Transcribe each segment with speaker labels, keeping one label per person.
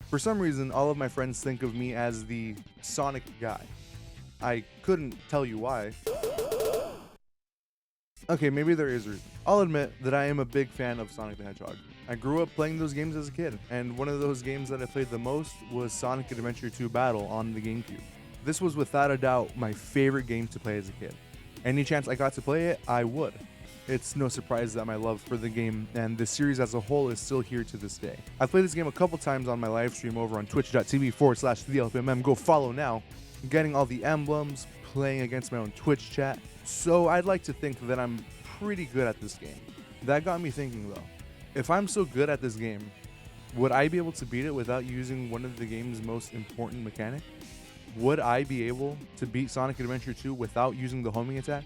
Speaker 1: For some reason, all of my friends think of me as the Sonic guy. I couldn't tell you why. Okay, maybe there is a reason. I'll admit that I am a big fan of Sonic the Hedgehog. I grew up playing those games as a kid, and one of those games that I played the most was Sonic Adventure 2 Battle on the GameCube. This was without a doubt my favorite game to play as a kid. Any chance I got to play it, I would. It's no surprise that my love for the game and the series as a whole is still here to this day. I've played this game a couple times on my live stream over on twitch.tv/TheElfMM. Go follow now. Getting all the emblems, playing against my own Twitch chat. So I'd like to think that I'm pretty good at this game. That got me thinking though. If I'm so good at this game, would I be able to beat it without using one of the game's most important mechanics? Would I be able to beat Sonic Adventure 2 without using the homing attack?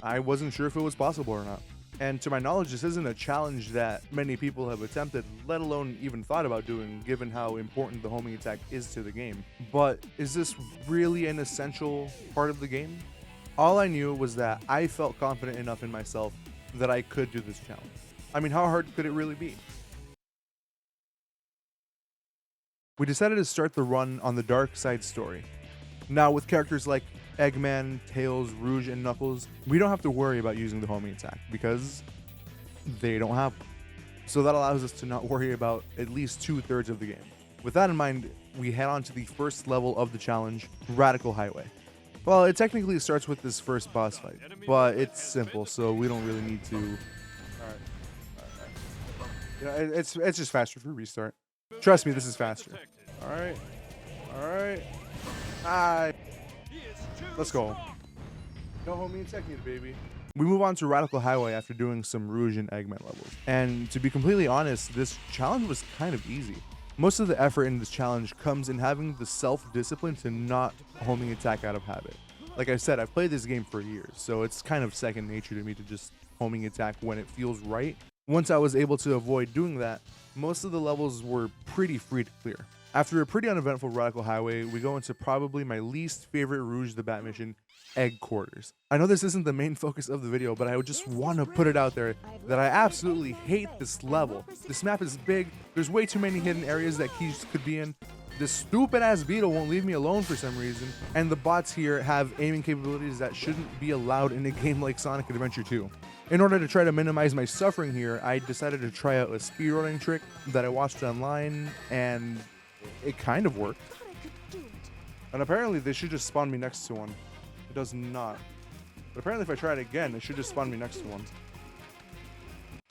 Speaker 1: I wasn't sure if it was possible or not. And to my knowledge, this isn't a challenge that many people have attempted, let alone even thought about doing, given how important the homing attack is to the game. But is this really an essential part of the game? All I knew was that I felt confident enough in myself that I could do this challenge. I mean, how hard could it really be? We decided to start the run on the Dark Side story. Now, with characters like Eggman, Tails, Rouge, and Knuckles, we don't have to worry about using the homing attack because they don't have one. So that allows us to not worry about at least 2/3 of the game. With that in mind, we head on to the first level of the challenge, Radical Highway. Well, it technically starts with this first boss fight, but it's simple, so we don't really need to. Alright. You know, it's just faster for restart. Trust me, this is faster. Alright. Alright. Let's go. No homie and technique, baby. We move on to Radical Highway after doing some Rouge and Eggman levels. And to be completely honest, this challenge was kind of easy. Most of the effort in this challenge comes in having the self-discipline to not homing attack out of habit. Like I said, I've played this game for years, so it's kind of second nature to me to just homing attack when it feels right. Once I was able to avoid doing that, most of the levels were pretty free to clear. After a pretty uneventful Radical Highway, we go into probably my least favorite Rouge the Bat mission, Egg Quarters. I know this isn't the main focus of the video, but I would just want to put it out there that I absolutely hate this level. This map is big, there's way too many hidden areas that keys could be in. This stupid ass beetle won't leave me alone for some reason, and the bots here have aiming capabilities that shouldn't be allowed in a game like Sonic Adventure 2. In order to try to minimize my suffering here, I decided to try out a speedrunning trick that I watched online, and it kind of worked. And apparently they should just spawn me next to one. It does not. But apparently if I try it again, it should just spawn me next to one.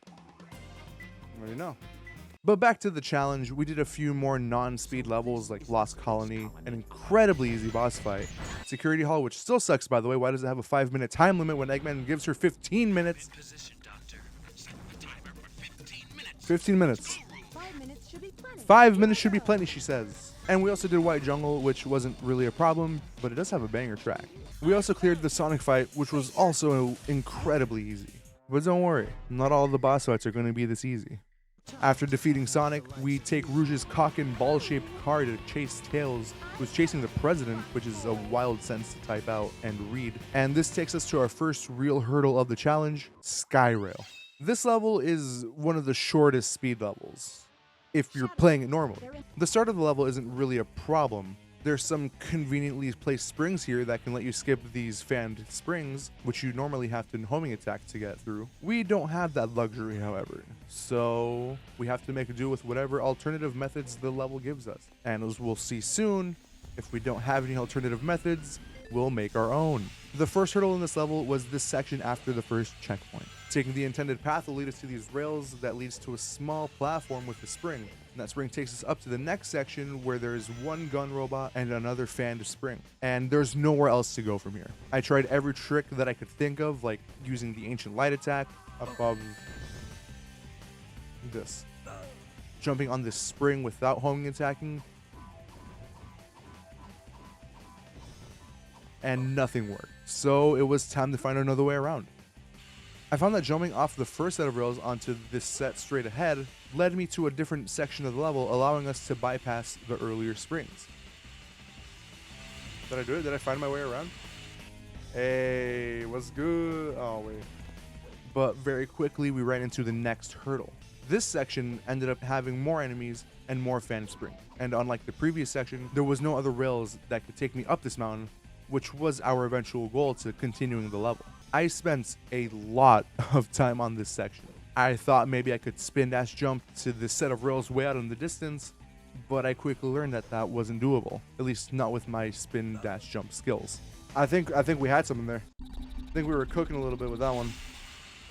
Speaker 1: I already know. But back to the challenge, we did a few more non-speed levels like Lost Colony, an incredibly easy boss fight. Security Hall, which still sucks by the way. Why does it have a 5-minute time limit when Eggman gives her 15 minutes? 15 minutes. 5 minutes should be plenty, she says. And we also did White Jungle, which wasn't really a problem, but it does have a banger track. We also cleared the Sonic fight, which was also incredibly easy. But don't worry, not all the boss fights are going to be this easy. After defeating Sonic, we take Rouge's cock and ball-shaped car to chase Tails, who's chasing the president, which is a wild sentence to type out and read. And this takes us to our first real hurdle of the challenge, Skyrail. This level is one of the shortest speed levels, if you're playing it normally. The start of the level isn't really a problem. There's some conveniently placed springs here that can let you skip these fanned springs, which you normally have to homing attack to get through. We don't have that luxury, however, so we have to make do with whatever alternative methods the level gives us. And as we'll see soon, if we don't have any alternative methods, we'll make our own. The first hurdle in this level was this section after the first checkpoint. Taking the intended path will lead us to these rails that leads to a small platform with a spring. And that spring takes us up to the next section where there is one gun robot and another fanned spring. And there's nowhere else to go from here. I tried every trick that I could think of, like using the ancient light attack above this. Jumping on this spring without homing attacking. And nothing worked. So it was time to find another way around. I found that jumping off the first set of rails onto this set straight ahead led me to a different section of the level, allowing us to bypass the earlier springs. Did I do it? Did I find my way around? Hey, what's good? Oh, wait. But very quickly, we ran into the next hurdle. This section ended up having more enemies and more fan spring. And unlike the previous section, there was no other rails that could take me up this mountain, which was our eventual goal to continuing the level. I spent a lot of time on this section. I thought maybe I could spin dash jump to this set of rails way out in the distance, but I quickly learned that that wasn't doable, at least not with my spin dash jump skills. I think we had something there. I think we were cooking a little bit with that one.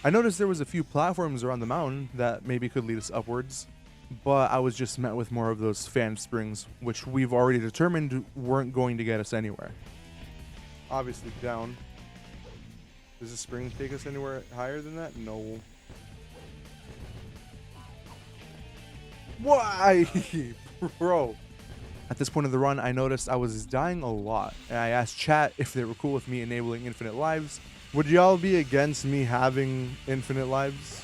Speaker 1: I noticed there was a few platforms around the mountain that maybe could lead us upwards, but I was just met with more of those fan springs, which we've already determined weren't going to get us anywhere. Obviously down. Does the spring take us anywhere higher than that? No. Why? Bro. At this point of the run, I noticed I was dying a lot, and I asked chat if they were cool with me enabling infinite lives. Would y'all be against me having infinite lives?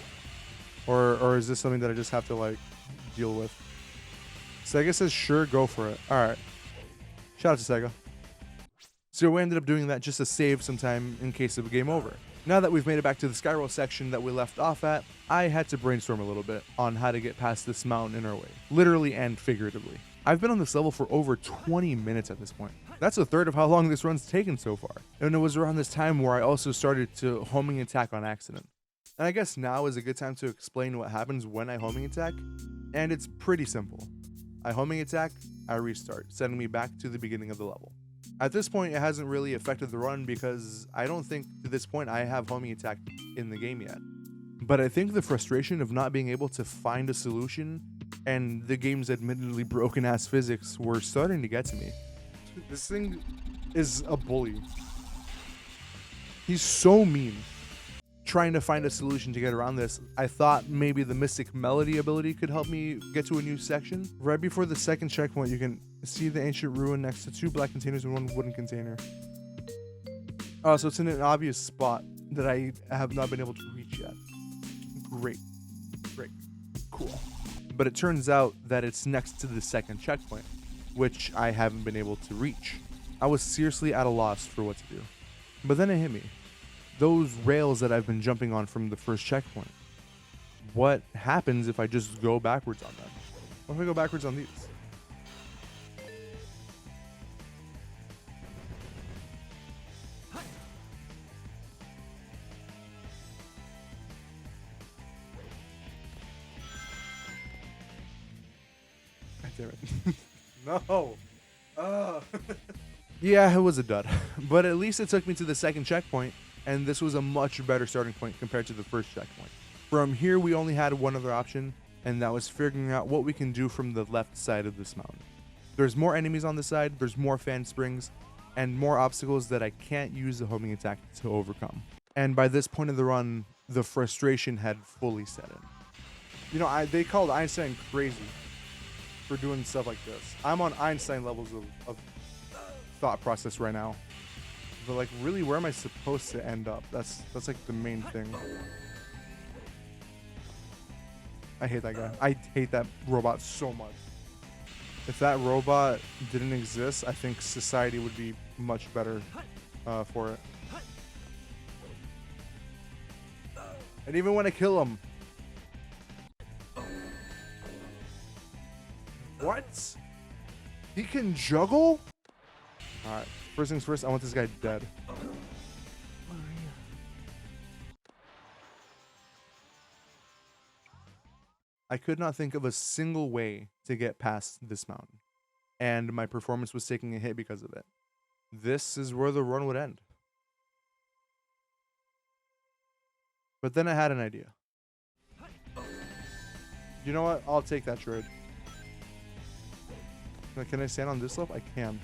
Speaker 1: Or is this something that I just have to, like, deal with? Sega says, sure, go for it. Alright. Shout out to Sega. So we ended up doing that just to save some time in case of a game over. Now that we've made it back to the Skyroll section that we left off at, I had to brainstorm a little bit on how to get past this mountain in our way, literally and figuratively. I've been on this level for over 20 minutes at this point. That's a third of how long this run's taken so far. And it was around this time where I also started to homing attack on accident. And I guess now is a good time to explain what happens when I homing attack, and it's pretty simple. I homing attack, I restart, sending me back to the beginning of the level. At this point, it hasn't really affected the run because I don't think to this point I have homing attack in the game yet. But I think the frustration of not being able to find a solution and the game's admittedly broken ass physics were starting to get to me. This thing is a bully. He's so mean. Trying to find a solution to get around this, I thought maybe the Mystic Melody ability could help me get to a new section. Right before the second checkpoint, you can see the ancient ruin next to 2 black containers and 1 wooden container. Oh, so it's in an obvious spot that I have not been able to reach yet. Great. Cool. But it turns out that it's next to the second checkpoint, which I haven't been able to reach. I was seriously at a loss for what to do. But then it hit me. Those rails that I've been jumping on from the first checkpoint. What happens if I just go backwards on them? What if I go backwards on these? God damn it. No. Yeah, it was a dud. But at least it took me to the second checkpoint, and this was a much better starting point compared to the first checkpoint. From here, we only had one other option, and that was figuring out what we can do from the left side of this mountain. There's more enemies on the side, there's more fan springs, and more obstacles that I can't use the homing attack to overcome. And by this point of the run, the frustration had fully set in. You know, they called Einstein crazy for doing stuff like this. I'm on Einstein levels of thought process right now. But like, really, where am I supposed to end up? That's like the main thing. I hate that guy. I hate that robot so much. If that robot didn't exist, I think society would be much better for it. And even when I kill him. What? He can juggle? Alright, first things first, I want this guy dead. I could not think of a single way to get past this mountain, and my performance was taking a hit because of it. This is where the run would end. But then I had an idea. You know what? I'll take that trade. Can I stand on this slope? I can.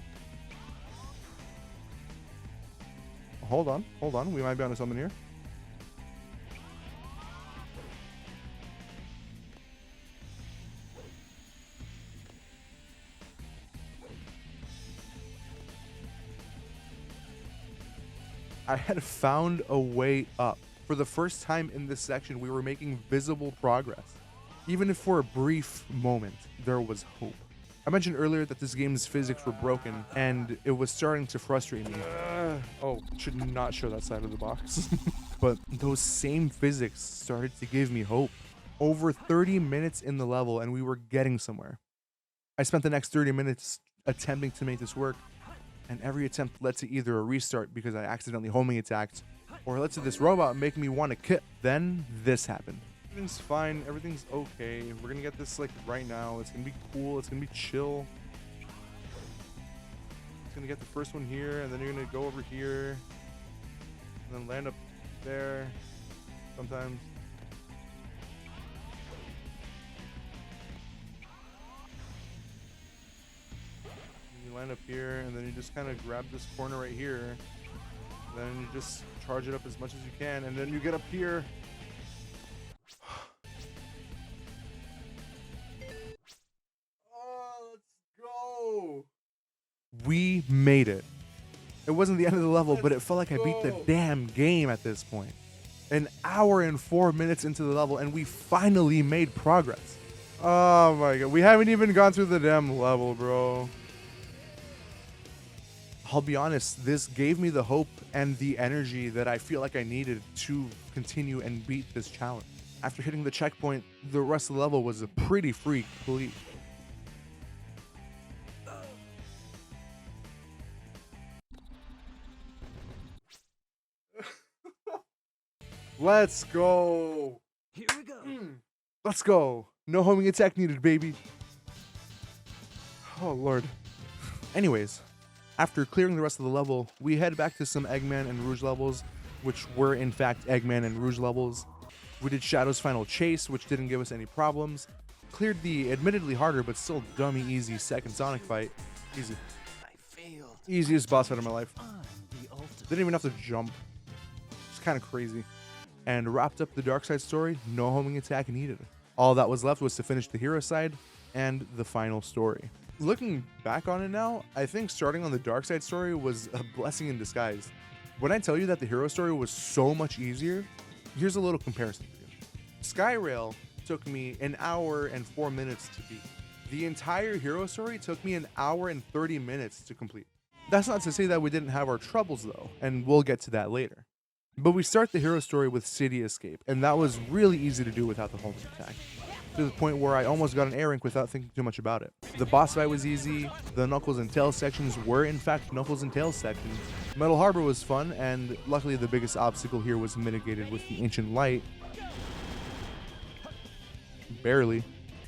Speaker 1: Hold on. We might be onto something here. I had found a way up. For the first time in this section, we were making visible progress. Even if for a brief moment, there was hope. I mentioned earlier that this game's physics were broken, and it was starting to frustrate me. Oh, should not show that side of the box. But those same physics started to give me hope. Over 30 minutes in the level and we were getting somewhere. I spent the next 30 minutes attempting to make this work, and every attempt led to either a restart because I accidentally homing attacked, or led to this robot making me want to kill. Then this happened. Everything's fine, everything's okay. We're gonna get this like right now. It's gonna be cool, it's gonna be chill. It's gonna get the first one here, and then you're gonna go over here, and then land up there sometimes. You land up here, and then you just kind of grab this corner right here. Then you just charge it up as much as you can, and then you get up here. Oh, let's go. We made it. It wasn't the end of the level, but it felt like I beat the damn game at this point. An hour and 4 minutes into the level, and we finally made progress. Oh my god, we haven't even gone through the damn level, bro. I'll be honest, this gave me the hope and the energy that I feel like I needed to continue and beat this challenge. After hitting the checkpoint, the rest of the level was a pretty free complete. Let's go.
Speaker 2: Here we go.
Speaker 1: Let's go. No homing attack needed, baby. Oh, Lord. Anyways, after clearing the rest of the level, we head back to some Eggman and Rouge levels, which were in fact Eggman and Rouge levels. We did Shadow's final chase, which didn't give us any problems. Cleared the admittedly harder but still dummy easy second Sonic fight. Easy.
Speaker 2: I failed.
Speaker 1: Easiest boss fight of my life.
Speaker 2: I'm the ultimate.
Speaker 1: Didn't even have to jump. It's kind of crazy. And wrapped up the Dark Side story, no homing attack needed. All that was left was to finish the hero side and the final story. Looking back on it now, I think starting on the Dark Side story was a blessing in disguise. When I tell you that the hero story was so much easier, here's a little comparison for you. Skyrail took me an hour and 4 minutes to beat. The entire hero story took me an hour and 30 minutes to complete. That's not to say that we didn't have our troubles though, and we'll get to that later. But we start the hero story with City Escape, and that was really easy to do without the homing attack, to the point where I almost got an A rank without thinking too much about it. The boss fight was easy, the Knuckles and Tails sections were in fact Knuckles and Tails sections. Metal Harbor was fun, and luckily the biggest obstacle here was mitigated with the Ancient Light. Barely.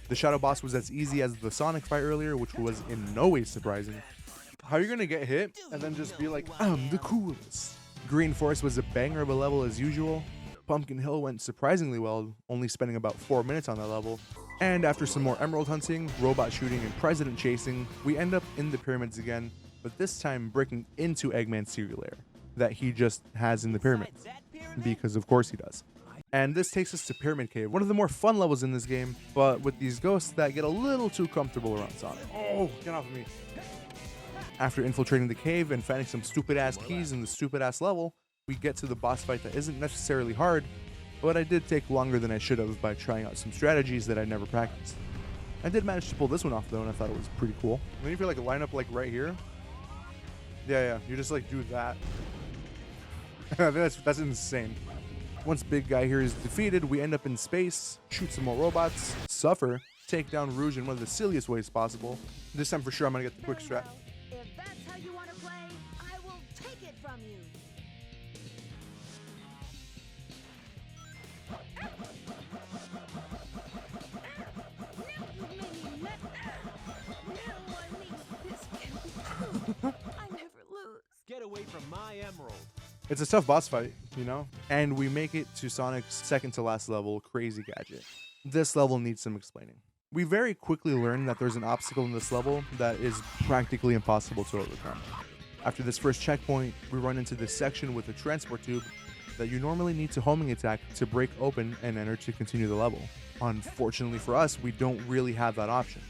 Speaker 1: The Shadow boss was as easy as the Sonic fight earlier, which was in no way surprising. How are you gonna get hit and then just be like, I'm the coolest? Green Forest was a banger of a level as usual. Pumpkin Hill went surprisingly well, only spending about 4 minutes on that level. And after some more emerald hunting, robot shooting, and president chasing, we end up in the pyramids again, but this time breaking into Eggman's cereal lair that he just has in the pyramids, because of course he does. And this takes us to Pyramid Cave, one of the more fun levels in this game, but with these ghosts that get a little too comfortable around Sonic. Oh, get off of me. After infiltrating the cave and finding some stupid ass keys in the stupid ass level, we get to the boss fight that isn't necessarily hard, but I did take longer than I should have by trying out some strategies that I never practiced. I did manage to pull this one off though, and I thought it was pretty cool. And then if you like line up like right here, yeah, you just like do that. that's insane. Once big guy here is defeated, we end up in space, shoot some more robots, suffer, take down Rouge in one of the silliest ways possible. This time for sure I'm gonna get the quick strat.
Speaker 3: If that's how you want to play, I will take it from you. I never lose.
Speaker 2: Get away from my emerald.
Speaker 1: It's a tough boss fight, you know? And we make it to Sonic's second to last level, Crazy Gadget. This level needs some explaining. We very quickly learn that there's an obstacle in this level that is practically impossible to overcome. After this first checkpoint, we run into this section with a transport tube that you normally need to homing attack to break open and enter to continue the level. Unfortunately for us, we don't really have that option.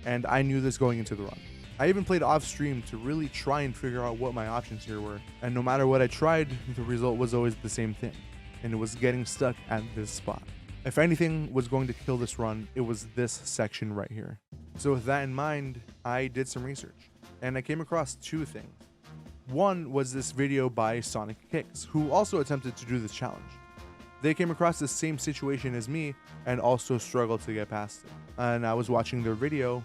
Speaker 1: And I knew this going into the run. I even played off stream to really try and figure out what my options here were. And no matter what I tried, the result was always the same thing. And it was getting stuck at this spot. If anything was going to kill this run, it was this section right here. So with that in mind, I did some research. And I came across two things. One was this video by Sonic Kicks, who also attempted to do this challenge. They came across the same situation as me and also struggled to get past it. And I was watching their video,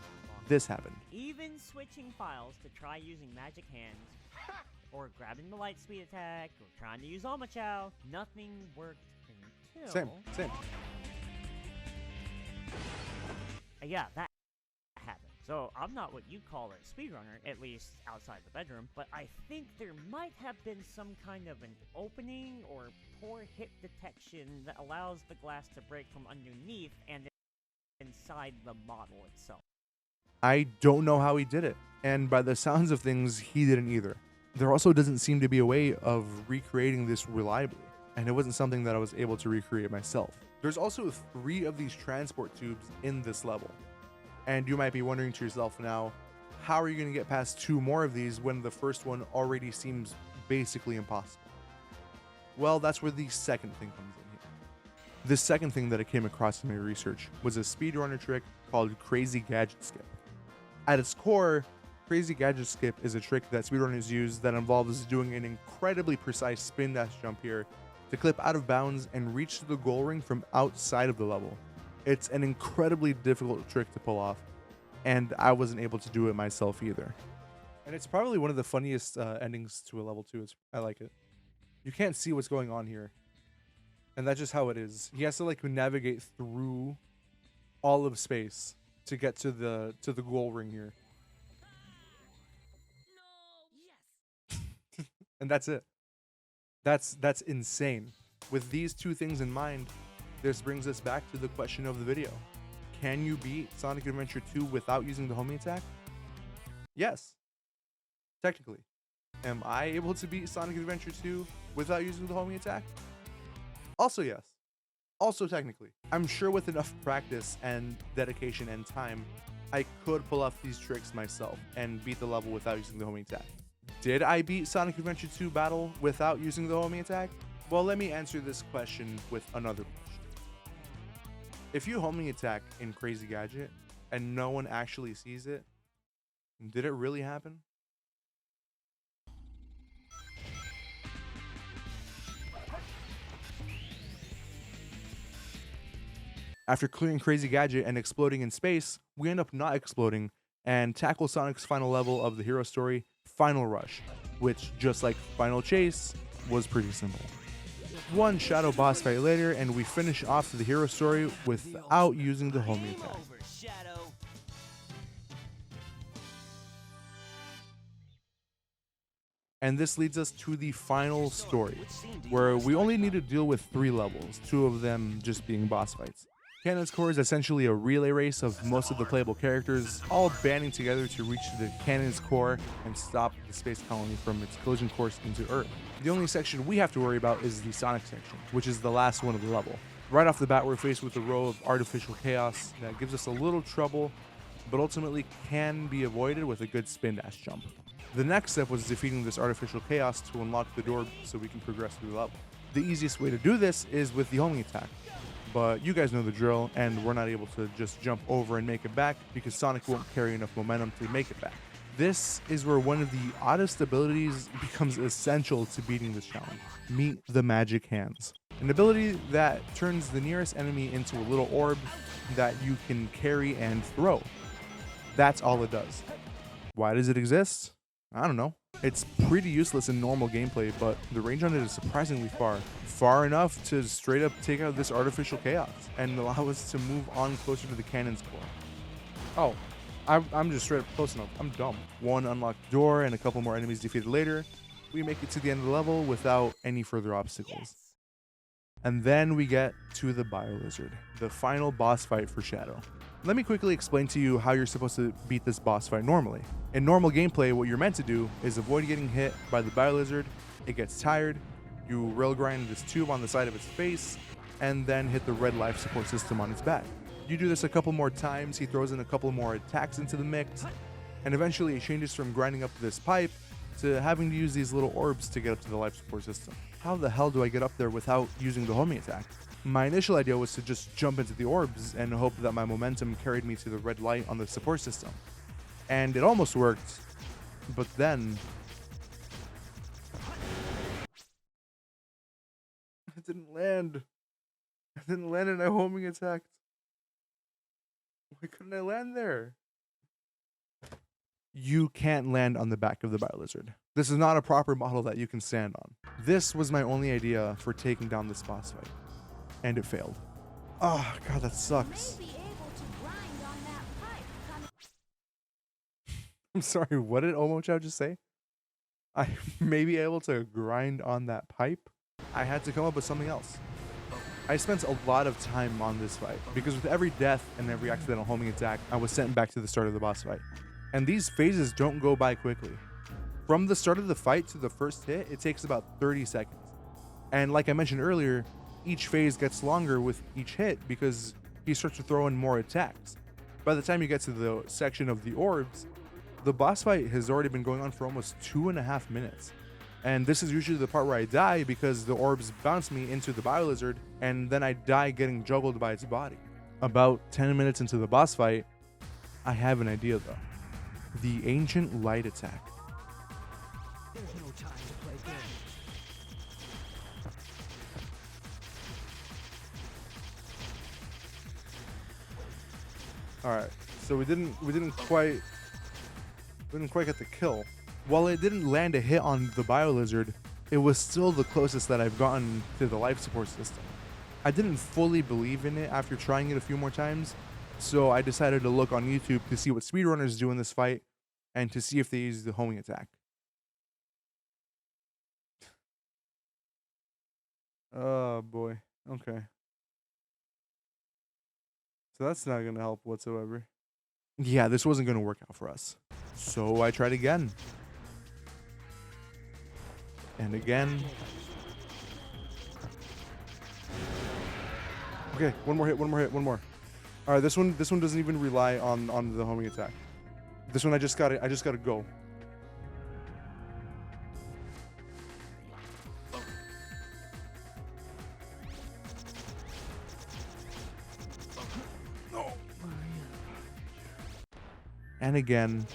Speaker 1: this happened.
Speaker 4: Even switching files to try using magic hands, or grabbing the light speed attack, or trying to use Omochao, nothing worked until...
Speaker 1: Same.
Speaker 4: Yeah, that happened. So I'm not what you call a speedrunner, at least outside the bedroom, but I think there might have been some kind of an opening or poor hit detection that allows the glass to break from underneath and inside the model itself.
Speaker 1: I don't know how he did it, and by the sounds of things, he didn't either. There also doesn't seem to be a way of recreating this reliably, and it wasn't something that I was able to recreate myself. There's also 3 of these transport tubes in this level, and you might be wondering to yourself now, how are you going to get past 2 more of these when the first one already seems basically impossible? Well, that's where the second thing comes in here. The second thing that I came across in my research was a speedrunner trick called Crazy Gadget Skip. At its core, Crazy Gadget Skip is a trick that speedrunners use that involves doing an incredibly precise spin dash jump here to clip out of bounds and reach the goal ring from outside of the level. It's an incredibly difficult trick to pull off, and I wasn't able to do it myself either. And it's probably one of the funniest endings to a level 2. I like it. You can't see what's going on here, and that's just how it is. He has to like navigate through all of space to get to the goal ring here. And that's it. That's insane. With these 2 things in mind, this brings us back to the question of the video. Can you beat Sonic Adventure 2 without using the homing attack? Yes. Technically. Am I able to beat Sonic Adventure 2 without using the homing attack? Also yes. Also technically. I'm sure with enough practice and dedication and time, I could pull off these tricks myself and beat the level without using the homing attack. Did I beat Sonic Adventure 2 battle without using the homing attack? Well, let me answer this question with another question. If you homing attack in Crazy Gadget and no one actually sees it, did it really happen? After clearing Crazy Gadget and exploding in space, we end up not exploding and tackle Sonic's final level of the hero story, Final Rush, which, just like Final Chase, was pretty simple. One shadow boss fight later, and we finish off the hero story without using the homing attack.
Speaker 2: Over, Shadow.
Speaker 1: And this leads us to the final story, where we only need to deal with 3 levels, 2 of them just being boss fights. Cannon's Core is essentially a relay race of most of the playable characters, all banding together to reach the Cannon's Core and stop the space colony from its collision course into Earth. The only section we have to worry about is the Sonic section, which is the last one of the level. Right off the bat, we're faced with a row of artificial chaos that gives us a little trouble, but ultimately can be avoided with a good spin dash jump. The next step was defeating this artificial chaos to unlock the door so we can progress through the level. The easiest way to do this is with the homing attack, but you guys know the drill, and we're not able to just jump over and make it back because Sonic won't carry enough momentum to make it back. This is where one of the oddest abilities becomes essential to beating this challenge. Meet the Magic Hands. An ability that turns the nearest enemy into a little orb that you can carry and throw. That's all it does. Why does it exist? I don't know. It's pretty useless in normal gameplay, but the range on it is surprisingly far. Far enough to straight up take out this artificial chaos and allow us to move on closer to the Cannon's Core. Oh, I'm just straight up close enough. I'm dumb. One unlocked door and a couple more enemies defeated later, we make it to the end of the level without any further obstacles. And then we get to the Biolizard, the final boss fight for Shadow. Let me quickly explain to you how you're supposed to beat this boss fight normally. In normal gameplay, what you're meant to do is avoid getting hit by the Biolizard. It gets tired, you rail grind this tube on the side of its face, and then hit the red life support system on its back. You do this a couple more times, he throws in a couple more attacks into the mix, and eventually it changes from grinding up this pipe to having to use these little orbs to get up to the life support system. How the hell do I get up there without using the homing attack? My initial idea was to just jump into the orbs and hope that my momentum carried me to the red light on the support system. And it almost worked, but then it didn't land. I didn't land and I homing attacked. Why couldn't I land there? You can't land on the back of the Biolizard. This is not a proper model that you can stand on. This was my only idea for taking down this boss fight, and it failed. Oh god, that sucks.
Speaker 3: May be able to grind on that pipe.
Speaker 1: I'm sorry, what did Omochao just say? I may be able to grind on that pipe? I had to come up with something else. I spent a lot of time on this fight, because with every death and every accidental homing attack, I was sent back to the start of the boss fight. And these phases don't go by quickly. From the start of the fight to the first hit, it takes about 30 seconds. And like I mentioned earlier, each phase gets longer with each hit because he starts to throw in more attacks. By the time you get to the section of the orbs, the boss fight has already been going on for almost 2.5 minutes. And this is usually the part where I die because the orbs bounce me into the Biolizard and then I die getting juggled by its body. About 10 minutes into the boss fight, I have an idea though. The Ancient Light Attack.
Speaker 2: There's no time to play games.
Speaker 1: Alright, so we didn't quite get the kill. While it didn't land a hit on the Biolizard, it was still the closest that I've gotten to the life support system. I didn't fully believe in it after trying it a few more times, so I decided to look on YouTube to see what speedrunners do in this fight and to see if they use the homing attack. Oh boy, okay. So that's not gonna help whatsoever. Yeah, this wasn't gonna work out for us. So I tried again. And again. Okay, one more hit. Alright, this one doesn't even rely on the homing attack. This one I just gotta go. No. And again.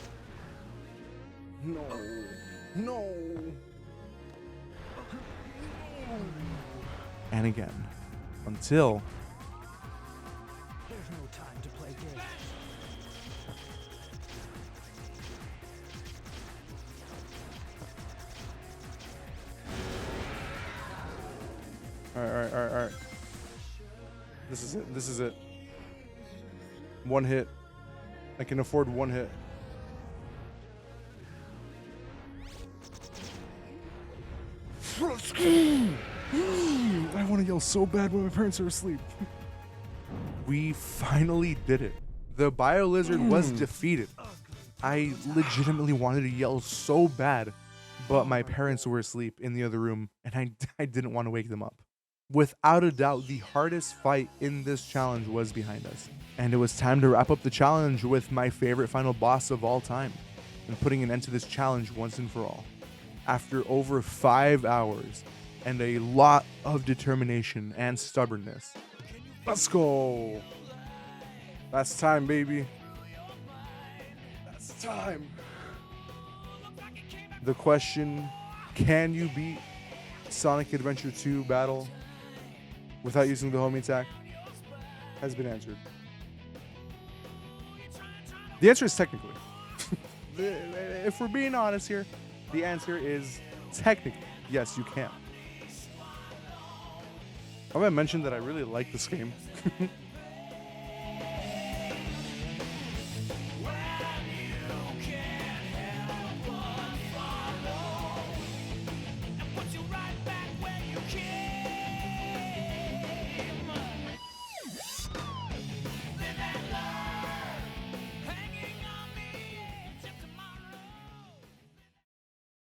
Speaker 1: No. And again. Until
Speaker 2: There's no time to play games.
Speaker 1: Alright. This is it. One hit. I can afford one hit. I want to yell so bad when my parents are asleep. We finally did it. The Biolizard was defeated. I legitimately wanted to yell so bad, but my parents were asleep in the other room, and I didn't want to wake them up. Without a doubt, the hardest fight in this challenge was behind us, and it was time to wrap up the challenge with my favorite final boss of all time, and putting an end to this challenge once and for all. After over 5 hours, and a lot of determination and stubbornness. Let's go! That's time, baby. That's time. The question, can you beat Sonic Adventure 2 Battle without using the homing attack, has been answered. The answer is technically. If we're being honest here, the answer is technically, yes, you can. Have I mentioned that I really like this game?